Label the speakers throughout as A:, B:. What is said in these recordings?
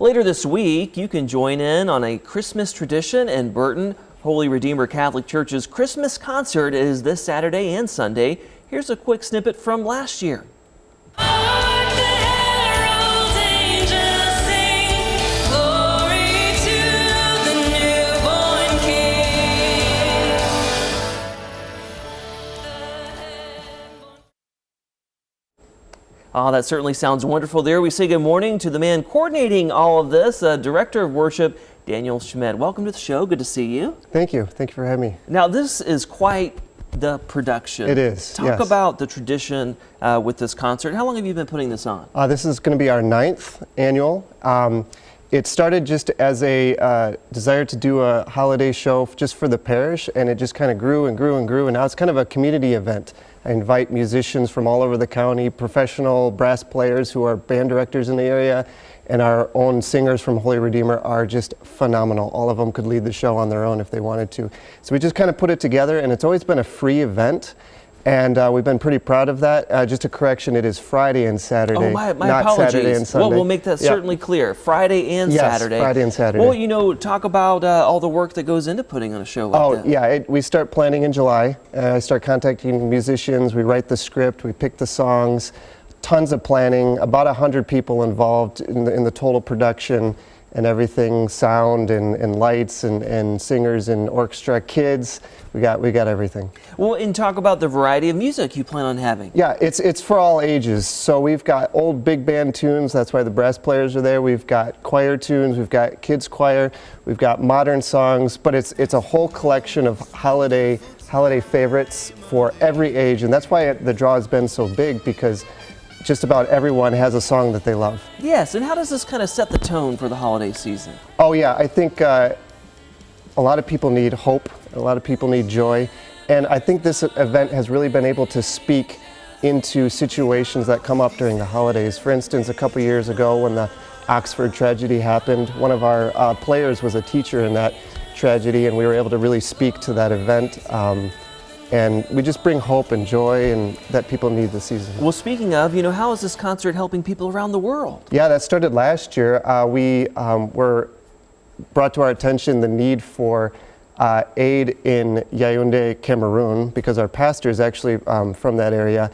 A: Later this week, you can join in on a Christmas tradition in Burton. Holy Redeemer Catholic Church's Christmas concert is this Saturday and Sunday. Here's a quick snippet from last year. That certainly sounds wonderful there. We say good morning to the man coordinating all of this, Director of Worship, Daniel Schmidt. Welcome to the show. Good to see you.
B: Thank you. Thank you for having me.
A: Now, this is quite the production.
B: It is,
A: Talk about the tradition with this concert. How long have you been putting this on?
B: This is going to be our 9th annual. It started just as a desire to do a holiday show just for the parish, and it just kind of grew and grew and grew, and now it's kind of a community event. I invite musicians from all over the county, professional brass players who are band directors in the area, and our own singers from Holy Redeemer are just phenomenal. All of them could lead the show on their own if they wanted to. So we just kind of put it together, and it's always been a free event. And we've been pretty proud of that. Just a correction, it is Friday and Saturday,
A: oh, my
B: not
A: apologies.
B: Saturday and Sunday.
A: Well, we'll make that certainly clear. Friday and Saturday.
B: Yes, Friday and Saturday.
A: Well, you know, talk about all the work that goes into putting on a show like that.
B: We start planning in July. I start contacting musicians. We write the script. We pick the songs. Tons of planning. About 100 people involved in the total production and everything, sound and lights and singers and orchestra, kids. We got everything.
A: Well, and talk about the variety of music you plan on having.
B: Yeah, it's for all ages. So we've got old big band tunes. That's why the brass players are there. We've got choir tunes. We've got kids choir. We've got modern songs. But it's a whole collection of holiday favorites for every age, and that's why the draw has been so big, because just about everyone has a song that they love.
A: Yes, and how does this kind of set the tone for the holiday season?
B: Oh yeah, I think a lot of people need hope, a lot of people need joy, and I think this event has really been able to speak into situations that come up during the holidays. For instance, a couple years ago when the Oxford tragedy happened, one of our players was a teacher in that tragedy, and we were able to really speak to that event. And we just bring hope and joy and that people need this season.
A: Well, speaking of, you know, how is this concert helping people around the world?
B: Yeah, that started last year. We were brought to our attention the need for aid in Yaoundé, Cameroon, because our pastor is actually from that area.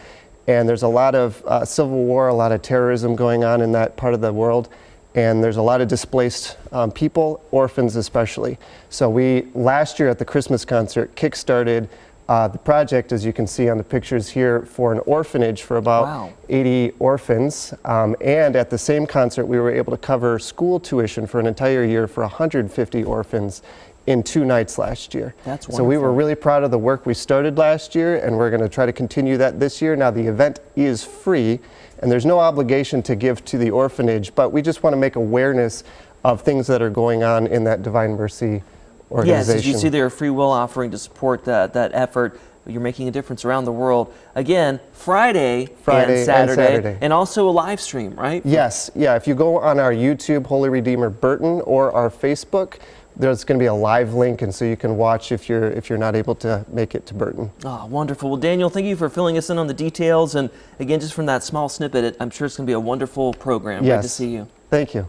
B: And there's a lot of civil war, a lot of terrorism going on in that part of the world. And there's a lot of displaced people, orphans especially. So we, last year at the Christmas concert, kick-started the project, as you can see on the pictures here, for an orphanage for about 80 orphans. And at the same concert, we were able to cover school tuition for an entire year for 150 orphans in 2 nights last year.
A: That's wonderful.
B: So we were really proud of the work we started last year, and we're going to try to continue that this year. Now, the event is free, and there's no obligation to give to the orphanage, but we just want to make awareness of things that are going on in that Divine Mercy organization.
A: Yes, as you see there, a free will offering to support that effort. You're making a difference around the world. Again, Friday and Saturday, and also a live stream, right?
B: Yes, yeah. If you go on our YouTube, Holy Redeemer Burton, or our Facebook, there's going to be a live link, and so you can watch if you're not able to make it to Burton.
A: Oh, wonderful. Well, Daniel, thank you for filling us in on the details, and again, just from that small snippet, I'm sure it's going to be a wonderful program.
B: Yes.
A: Great to see you.
B: Thank you.